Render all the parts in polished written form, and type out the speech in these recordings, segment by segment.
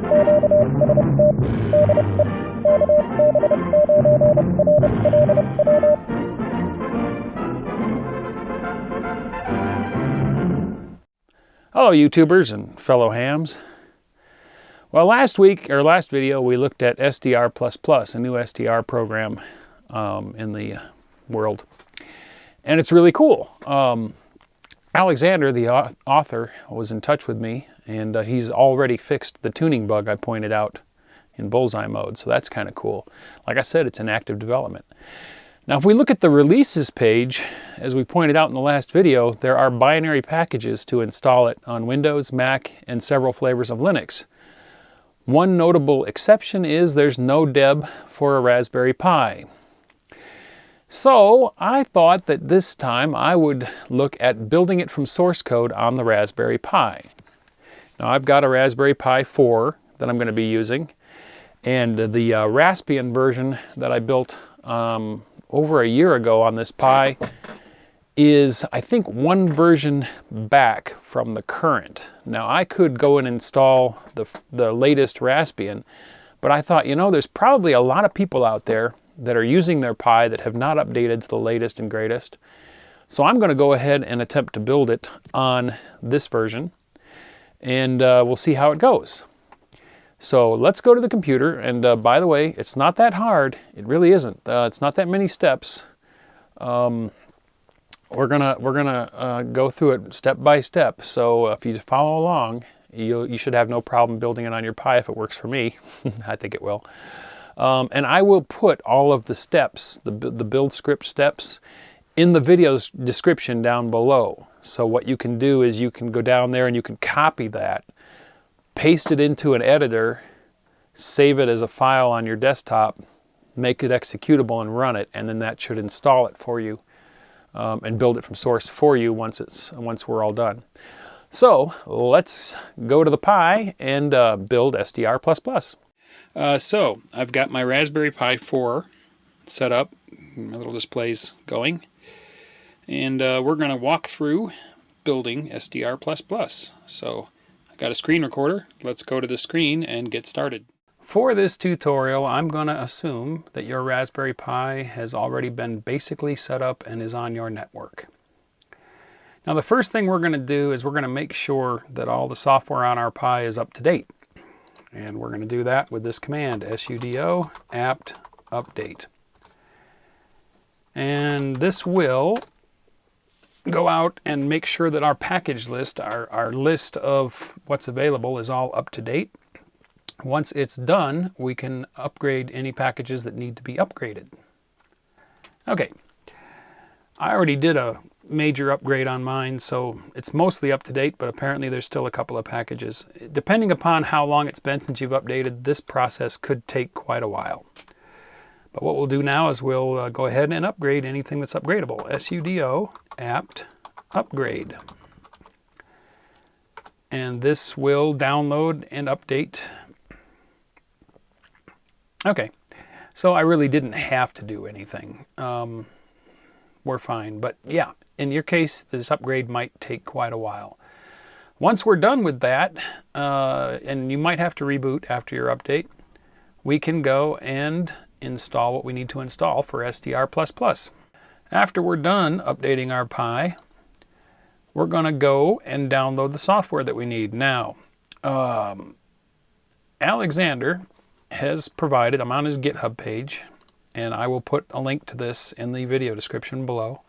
Hello YouTubers and fellow hams. Well, last video we looked at SDRPlusPlus, a new SDR program in the world. And it's really cool. Alexandre, the author, was in touch with me, and he's already fixed the tuning bug I pointed out in bullseye mode, so that's kind of cool. Like I said, it's in active development. Now, if we look at the releases page, as we pointed out in the last video, there are binary packages to install it on Windows, Mac, and several flavors of Linux. One notable exception is there's no deb for a Raspberry Pi. So I thought that this time I would look at building it from source code on the Raspberry Pi. Now, I've got a Raspberry Pi 4 that I'm going to be using, and the Raspbian version that I built over a year ago on this Pi is, I think, one version back from the current. Now, I could go and install the latest Raspbian, but I thought, you know, there's probably a lot of people out there that are using their Pi that have not updated to the latest and greatest. So I'm going to go ahead and attempt to build it on this version, and we'll see how it goes. So let's go to the computer, and by the way, it's not that hard. It really isn't. It's not that many steps. We're gonna go through it step by step. So if you follow along, you should have no problem building it on your Pi if it works for me. I think it will. And I will put all of the steps, the build script steps, in the video's description down below. So what you can do is you can go down there and you can copy that, paste it into an editor, save it as a file on your desktop, make it executable and run it, and then that should install it for you and build it from source for you once we're all done. So let's go to the Pi and build SDRPlusPlus. So I've got my Raspberry Pi 4 set up, my little display's going, and we're going to walk through building SDRPlusPlus. So got a screen recorder. Let's go to the screen and get started. For this tutorial, I'm going to assume that your Raspberry Pi has already been basically set up and is on your network. Now, the first thing we're going to do is we're going to make sure that all the software on our Pi is up to date. And we're going to do that with this command, sudo apt update. And this will go out and make sure that our package list, our list of what's available, is all up to date. Once it's done, we can upgrade any packages that need to be upgraded. Okay, I already did a major upgrade on mine, so it's mostly up to date, but apparently there's still a couple of packages. Depending upon how long it's been since you've updated, this process could take quite a while. But what we'll do now is we'll go ahead and upgrade anything that's upgradable. Sudo apt upgrade. And this will download and update. Okay, so I really didn't have to do anything. We're fine, but yeah, in your case, this upgrade might take quite a while. Once we're done with that, and you might have to reboot after your update, we can go and install what we need to install for SDRPlusPlus. After we're done updating our Pi, we're going to go and download the software that we need. Now, Alexandre has provided, I'm on his GitHub page, and I will put a link to this in the video description below.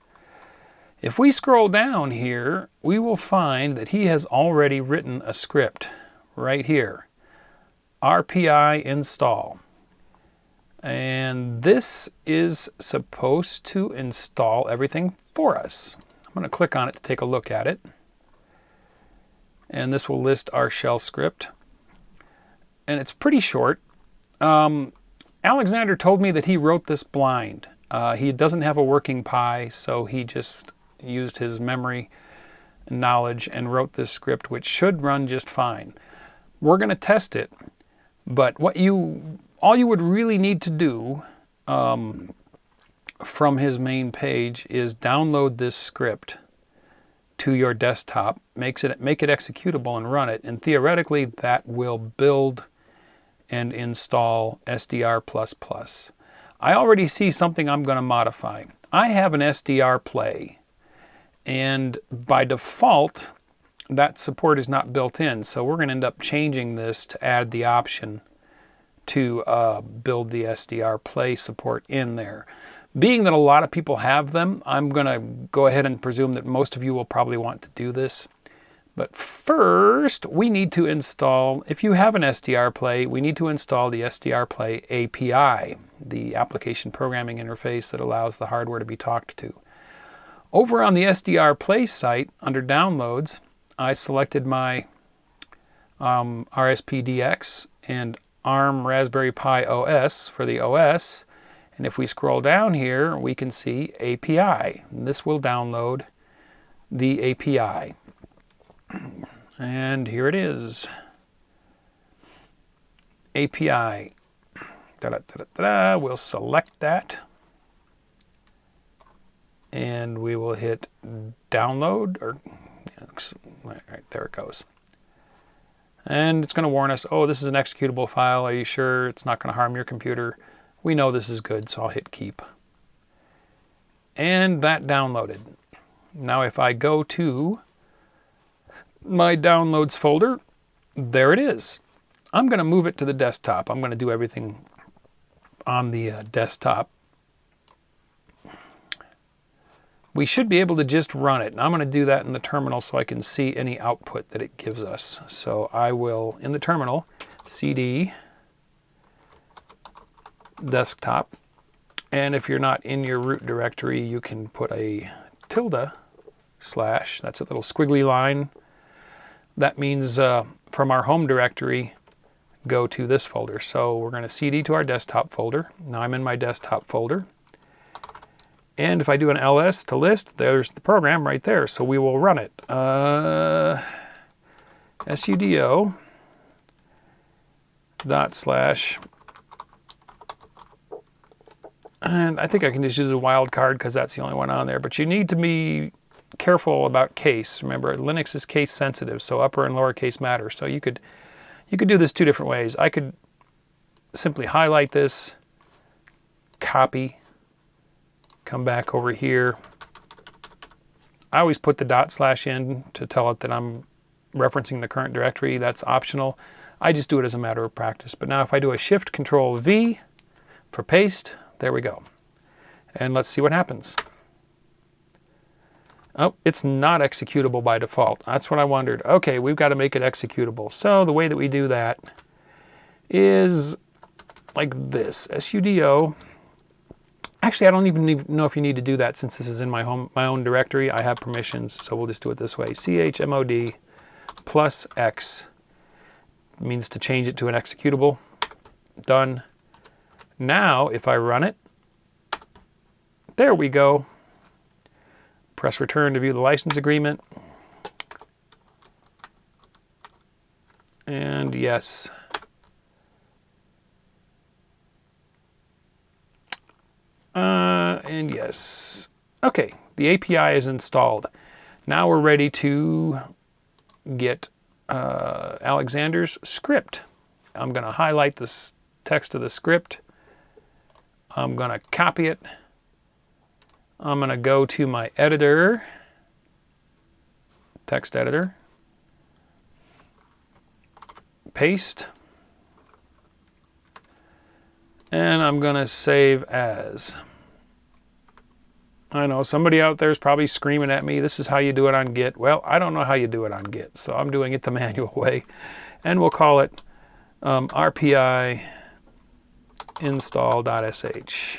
If we scroll down here, we will find that he has already written a script right here, rpi install. And this is supposed to install everything for us. I'm going to click on it to take a look at it. And this will list our shell script. And it's pretty short. Alexandre told me that he wrote this blind. He doesn't have a working Pi, so he just used his memory knowledge and wrote this script, which should run just fine. We're going to test it, but all you would really need to do from his main page is download this script to your desktop, make it executable and run it, and theoretically that will build and install SDRPlusPlus. I already see something I'm going to modify. I have an SDR play, and by default, that support is not built in, so we're going to end up changing this to add the option to build the SDR play support in there. Being that a lot of people have them, I'm going to go ahead and presume that most of you will probably want to do this. But first, we need to install, if you have an SDR play, we need to install the SDR play API, the application programming interface that allows the hardware to be talked to. Over on the SDR play site, under downloads, I selected my RSPDX and ARM Raspberry Pi OS for the OS. And if we scroll down here, we can see API. And this will download the API. And here it is. API. We'll select that. And we will hit download, or right, there it goes. And it's going to warn us, oh, this is an executable file. Are you sure it's not going to harm your computer? We know this is good, so I'll hit keep. And that downloaded. Now if I go to my downloads folder, there it is. I'm going to move it to the desktop. I'm going to do everything on the desktop. We should be able to just run it. And I'm going to do that in the terminal so I can see any output that it gives us. So I will, in the terminal, cd desktop. And if you're not in your root directory, you can put a tilde slash. That's a little squiggly line. That means from our home directory, go to this folder. So we're going to cd to our desktop folder. Now I'm in my desktop folder. And if I do an ls to list, there's the program right there. So we will run it. sudo // and I think I can just use a wildcard because that's the only one on there. But you need to be careful about case. Remember, Linux is case sensitive, so upper and lower case matter. So you could do this two different ways. I could simply highlight this, copy, come back over here. I always put the / in to tell it that I'm referencing the current directory. That's optional. I just do it as a matter of practice. But now if I do a Shift-Control-V for paste, there we go. And let's see what happens. Oh, it's not executable by default. That's what I wondered. Okay, we've got to make it executable. So the way that we do that is like this. sudo. Actually, I don't even know if you need to do that since this is in my own directory. I have permissions, so we'll just do it this way. chmod +x means to change it to an executable. Done. Now, if I run it, there we go. Press return to view the license agreement. And yes. And yes. Okay, the API is installed. Now we're ready to get Alexandre's script. I'm going to highlight this text of the script. I'm going to copy it. I'm going to go to my editor, text editor, paste, and I'm going to save as. I know somebody out there is probably screaming at me, this is how you do it on Git. Well, I don't know how you do it on Git, so I'm doing it the manual way. And we'll call it rpi install.sh.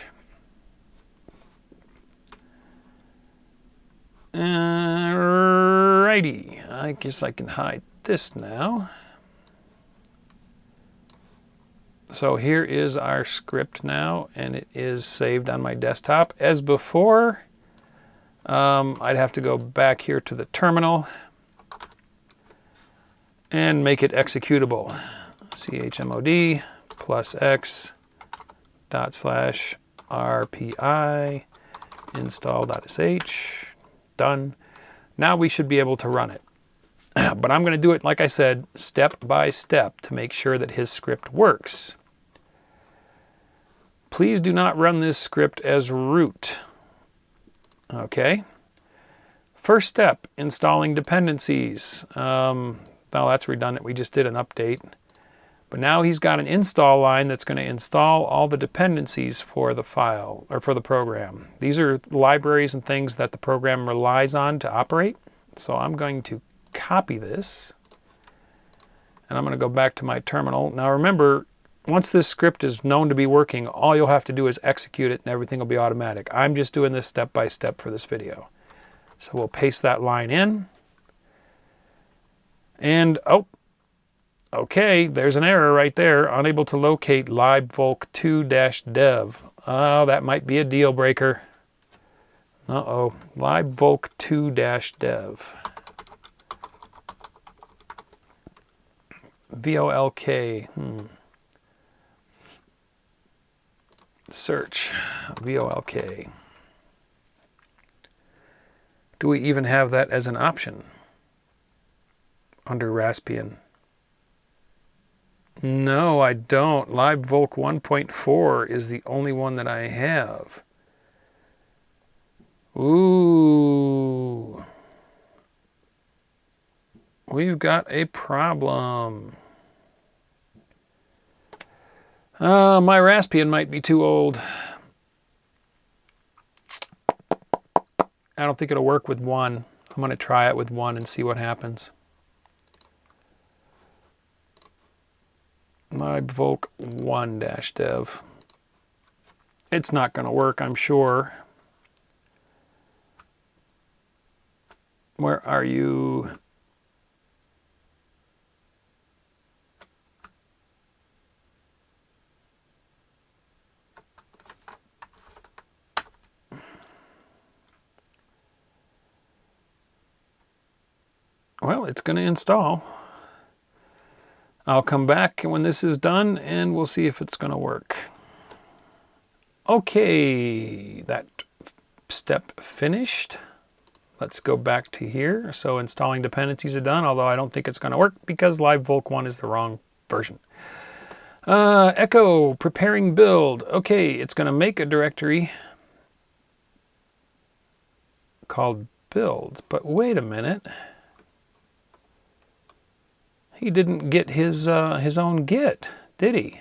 Alrighty, I guess I can hide this now. So here is our script now, and it is saved on my desktop. As before, I'd have to go back here to the terminal and make it executable. chmod +x /rpi install.sh. Done. Now we should be able to run it. But I'm going to do it, like I said, step by step to make sure that his script works. Please do not run this script as root. Okay. First step, installing dependencies. No, that's redundant. We just did an update. But now he's got an install line that's going to install all the dependencies for the file, or for the program. These are libraries and things that the program relies on to operate. So I'm going to copy this. And I'm going to go back to my terminal. Now remember, once this script is known to be working, all you'll have to do is execute it and everything will be automatic. I'm just doing this step by step for this video. So we'll paste that line in. And, oh, okay, there's an error right there. Unable to locate libvolk2-dev. Oh, that might be a deal breaker. Uh-oh, libvolk2-dev. VOLK. Search VOLK. Do we even have that as an option under Raspbian? No, I don't. libvolk 1.4 is the only one that I have. Ooh. We've got a problem. My Raspbian might be too old. I don't think it'll work with 1. I'm going to try it with 1 and see what happens. libvolk 1-dev. It's not going to work, I'm sure. Where are you? Well, it's going to install. I'll come back when this is done and we'll see if it's going to work. Okay, that step finished. Let's go back to here. So installing dependencies are done, although I don't think it's going to work because libvolk 1 is the wrong version. Echo, preparing build. Okay, it's going to make a directory called build, but wait a minute. He didn't get his own git, did he?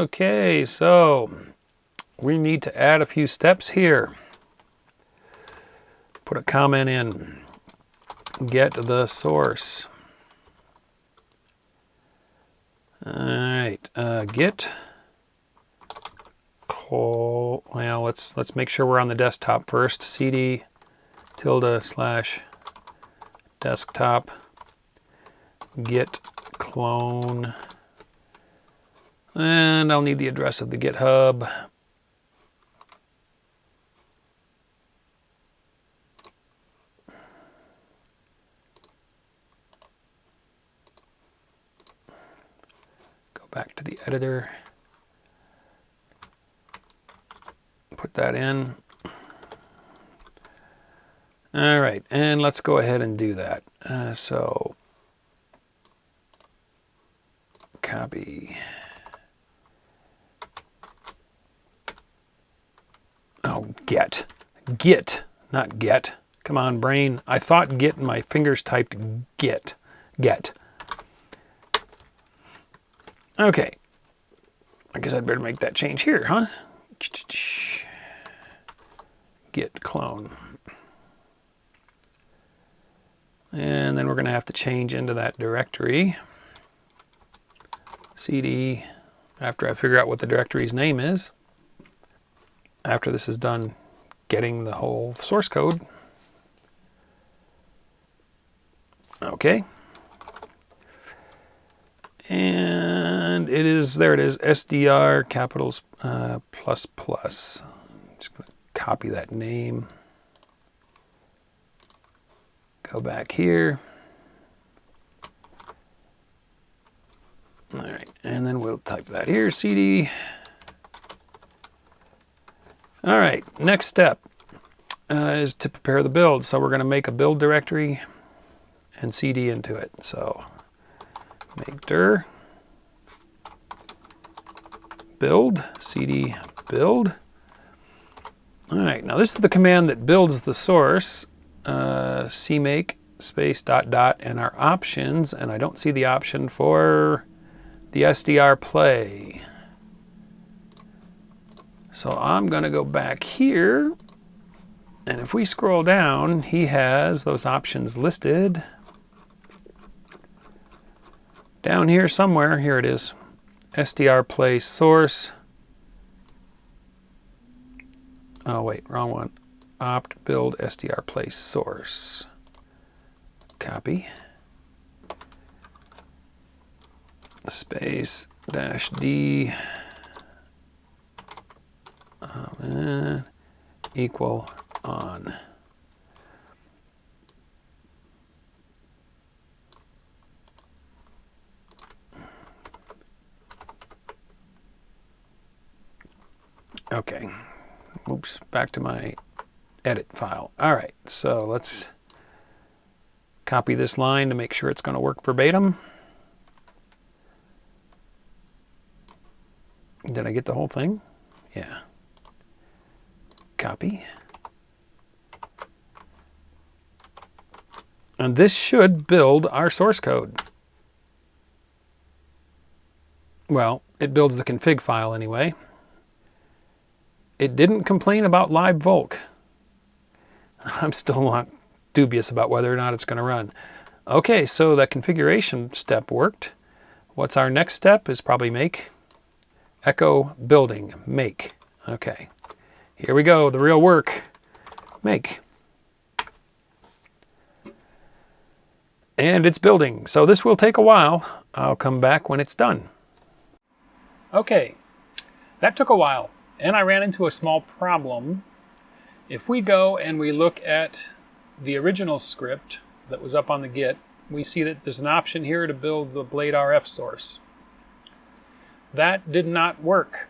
Okay, so we need to add a few steps here. Put a comment in. Get the source. All right, git. Well, let's make sure we're on the desktop first. cd /desktop git clone, and I'll need the address of the GitHub. Go back to the editor, put that in. All right, and let's go ahead and do that. So copy. Oh, get, not get. Come on, brain. I thought get and my fingers typed get. Okay. I guess I'd better make that change here, huh? Git clone. And then we're going to have to change into that directory. cd, after I figure out what the directory's name is. After this is done getting the whole source code. Okay. And it is, there it is, SDR capitals plus plus. I'm just going to copy that name. Go back here. All right, and then we'll type that here, cd. All right, next step. is to prepare the build. So we're going to make a build directory and cd into it. So make dir build, cd build. All right, now this is the command that builds the source, cmake space ... and our options, and I don't see the option for the SDR play. So I'm going to go back here, and if we scroll down, he has those options listed. Down here somewhere, here it is, SDR play source. Oh wait, wrong one. Opt build SDR play source. Copy. Space -d equal on. Okay. Oops, back to my edit file. All right, so let's copy this line to make sure it's going to work verbatim. Did I get the whole thing? Yeah. Copy. And this should build our source code. Well, it builds the config file anyway. It didn't complain about libvolk. I'm still not dubious about whether or not it's going to run. Okay, so that configuration step worked. What's our next step is probably make. Echo building, make. Okay, here we go, the real work. Make. And it's building, so this will take a while. I'll come back when it's done. Okay, that took a while, and I ran into a small problem. If we go and we look at the original script that was up on the Git, we see that there's an option here to build the librtrlsdr source. That did not work.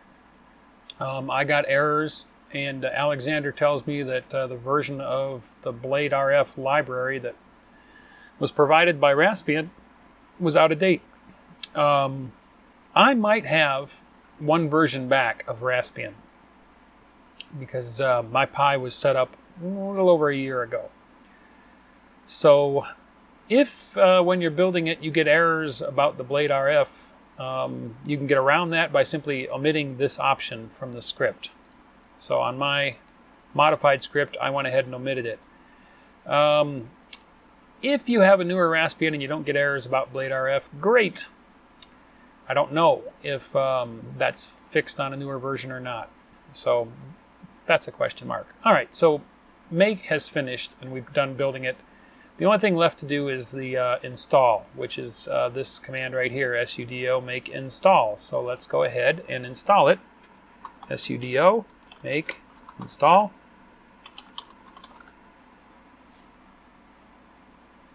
I got errors, and Alexandre tells me that the version of the libliaiosrf library that was provided by Raspbian was out of date. I might have one version back of Raspbian because my Pi was set up a little over a year ago. So if when you're building it you get errors about the libliaiosrf, you can get around that by simply omitting this option from the script. So on my modified script, I went ahead and omitted it. If you have a newer Raspbian and you don't get errors about libliaiosrf, great. I don't know if that's fixed on a newer version or not. So that's a question mark. All right, so make has finished and we've done building it. The only thing left to do is the install, which is this command right here, sudo make install. So let's go ahead and install it. Sudo make install.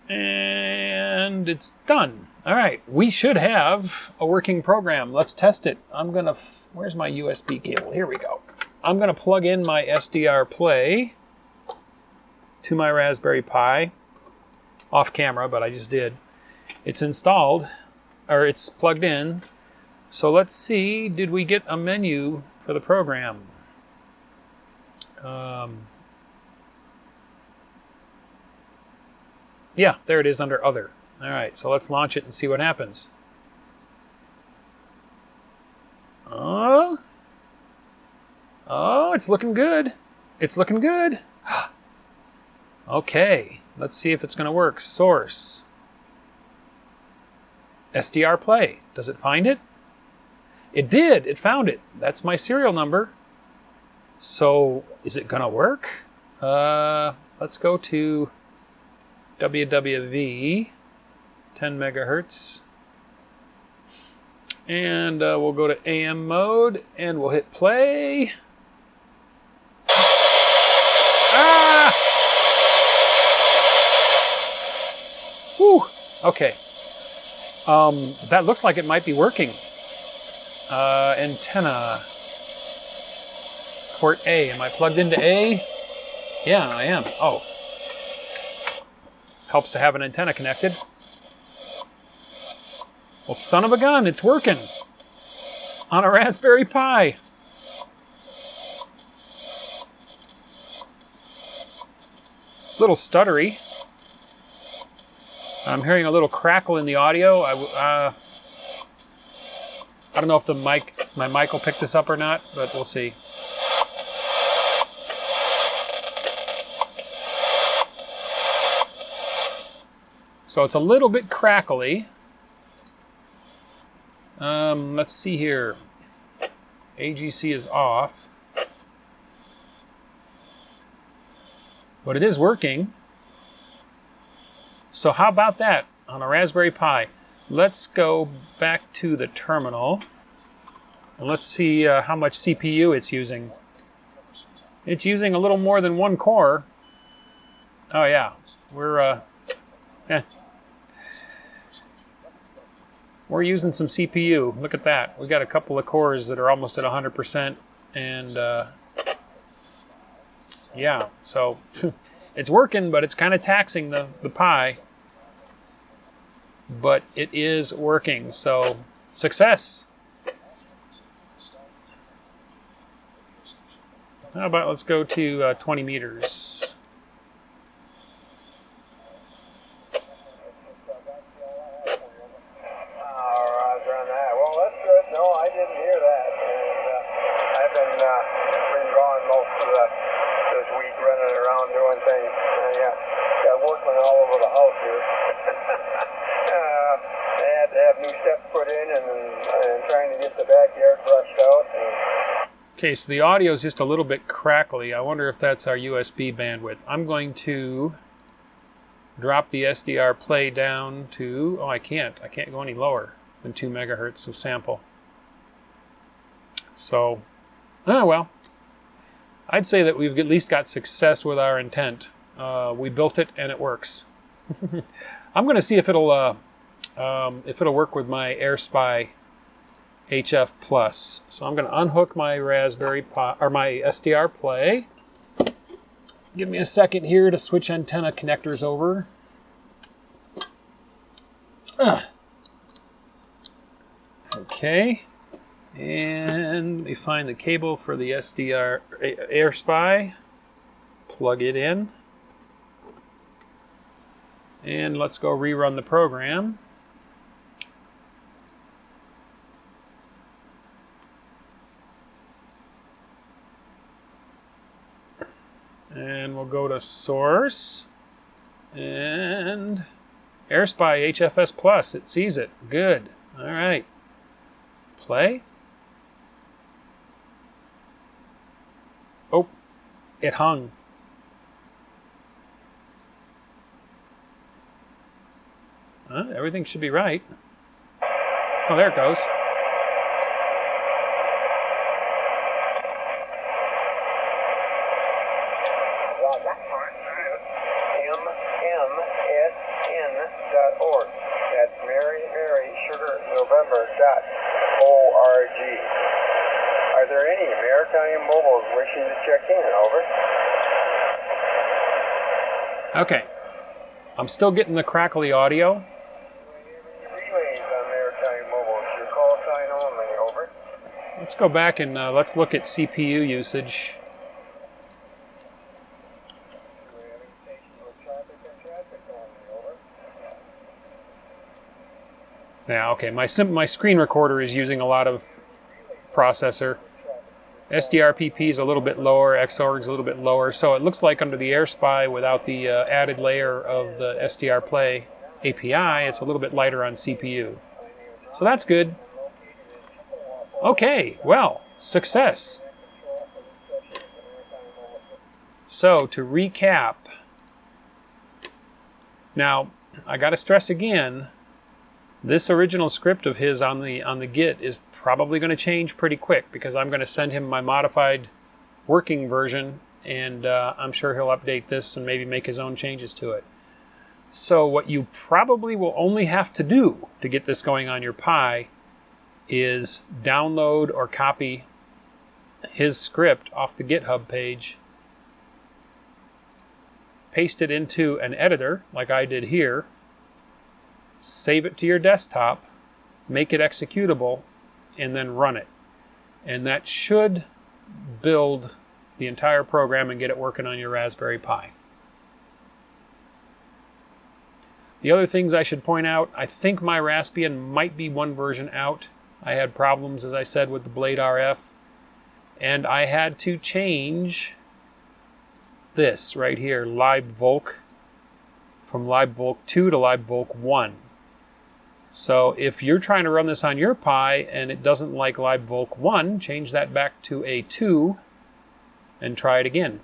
And it's done. All right, we should have a working program. Let's test it. I'm gonna, where's my USB cable? Here we go. I'm gonna plug in my SDR play to my Raspberry Pi. Off camera, but I just did. It's installed, or it's plugged in. So let's see, did we get a menu for the program? Yeah, there it is under Other. All right, so let's launch it and see what happens. Oh, it's looking good. It's looking good. Okay, let's see if it's going to work. Source. SDR play. Does it find it? It did. It found it. That's my serial number. So is it going to work? Let's go to WWV, 10 megahertz. And we'll go to AM mode and we'll hit play. Ah! Whew. Okay. That looks like it might be working. Antenna. Port A. Am I plugged into A? Yeah, I am. Oh. Helps to have an antenna connected. Well, son of a gun, it's working on a Raspberry Pi. Little stuttery. I'm hearing a little crackle in the audio. I don't know if my mic will pick this up or not, but we'll see. So it's a little bit crackly. Let's see here. AGC is off. But it is working. So how about that on a Raspberry Pi? Let's go back to the terminal. And let's see how much CPU it's using. It's using a little more than 1 core. Oh yeah, we're using some CPU. Look at that. We got a couple of cores that are almost at 100%, and yeah, so it's working, but it's kind of taxing the Pi. But it is working, so success. How about let's go to 20 meters. Okay, so the audio is just a little bit crackly. I wonder if that's our USB bandwidth. I'm going to drop the SDR play down to, oh, I can't go any lower than 2 megahertz of sample. So, oh well. I'd say that we've at least got success with our intent. We built it and it works. I'm going to see if it'll work with my libairspy-hf-Plus. So I'm going to unhook my Raspberry Pi or my SDR play. Give me a second here to switch antenna connectors over. Okay, and let me find the cable for the SDR AirSpy. Plug it in. And let's go rerun the program. And we'll go to source. And AirSpy-hf-Plus. It sees it. Good. All right. Play. Oh, it hung. Everything should be right. Oh, there it goes. msn.org. That's MarySugarNovember.org. Are there any maritime mobiles wishing to check in? Over. Okay. I'm still getting the crackly audio. Relays on maritime mobiles. Your call sign only. Over. Let's go back and let's look at CPU usage. Yeah, okay. My screen recorder is using a lot of processor. SDRPP is a little bit lower, Xorg is a little bit lower, so it looks like under the AirSpy, without the added layer of the SDR Play API, it's a little bit lighter on CPU. So that's good. Okay, well, success. So to recap, now I got to stress again, this original script of his on the Git is probably going to change pretty quick because I'm going to send him my modified working version, and I'm sure he'll update this and maybe make his own changes to it. So what you probably will only have to do to get this going on your Pi is download or copy his script off the GitHub page paste it into an editor, like I did here, save it to your desktop, make it executable, and then run it. And that should build the entire program and get it working on your Raspberry Pi. The other things I should point out, I think my Raspbian might be one version out. I had problems, as I said, with the BladeRF, and I had to change this right here, libvolc, from libvolc 2 to libvolc 1. So if you're trying to run this on your Pi and it doesn't like libvolc 1, change that back to a 2 and try it again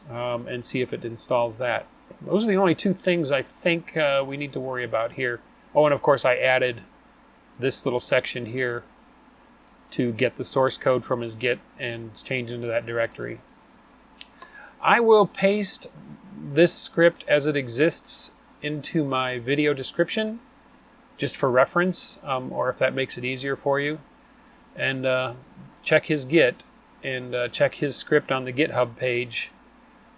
and see if it installs that. Those are the only two things I think we need to worry about here. Oh, and of course I added this little section here to get the source code from his Git and change into that directory. I will paste this script as it exists into my video description, just for reference, or if that makes it easier for you. And check his Git and check his script on the GitHub page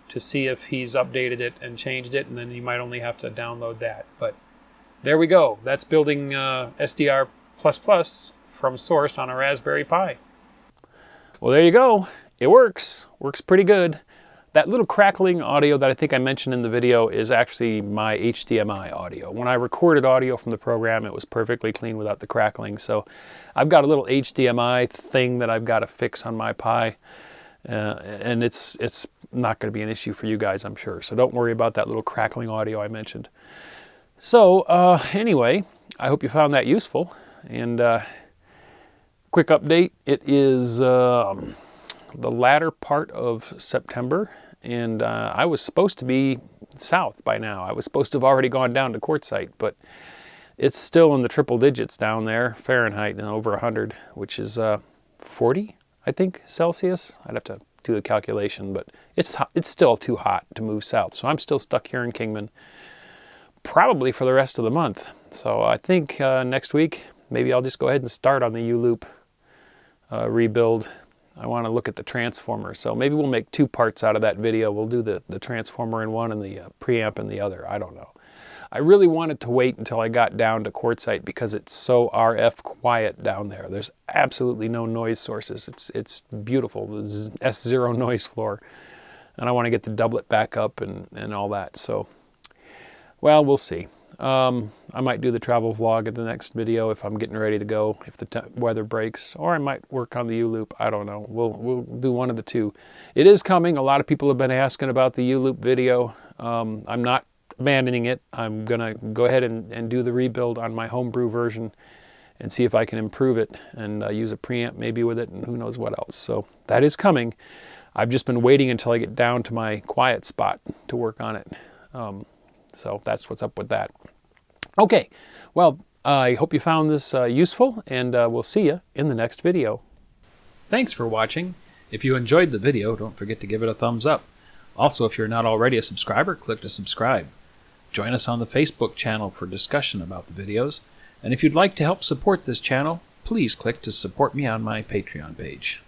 to see if he's updated it and changed it, and then you might only have to download that. But there we go. That's building SDR++ from source on a Raspberry Pi. Well, there you go. It works. Works pretty good. That little crackling audio that I think I mentioned in the video is actually my HDMI audio. When I recorded audio from the program, it was perfectly clean without the crackling. So I've got a little HDMI thing that I've got to fix on my Pi. And it's not going to be an issue for you guys, I'm sure. So don't worry about that little crackling audio I mentioned. So anyway, I hope you found that useful. And quick update, it is the latter part of September, and I was supposed to be south by now. I was supposed to have already gone down to Quartzsite, but it's still in the triple digits down there, Fahrenheit, and over 100, which is 40, I think, Celsius. I'd have to do the calculation, but it's still too hot to move south. So I'm still stuck here in Kingman, probably for the rest of the month. So I think next week, maybe I'll just go ahead and start on the U-loop rebuild. I want to look at the transformer, so maybe we'll make two parts out of that video. We'll do the transformer in one and the preamp in the other. I don't know. I really wanted to wait until I got down to Quartzsite because it's so RF quiet down there. There's absolutely no noise sources. It's beautiful. There's S0 noise floor, and I want to get the doublet back up and all that. So, well, we'll see. I might do the travel vlog in the next video if I'm getting ready to go, if the weather breaks, or I might work on the U-loop. I don't know. We'll do one of the two. It is coming. A lot of people have been asking about the U-loop video. I'm not abandoning it. I'm going to go ahead and do the rebuild on my homebrew version and see if I can improve it and use a preamp maybe with it and who knows what else. So that is coming. I've just been waiting until I get down to my quiet spot to work on it. So that's what's up with that. Okay, well, I hope you found this useful, and we'll see you in the next video. Thanks for watching. If you enjoyed the video, don't forget to give it a thumbs up. Also, if you're not already a subscriber, click to subscribe. Join us on the Facebook channel for discussion about the videos. And if you'd like to help support this channel, please click to support me on my Patreon page.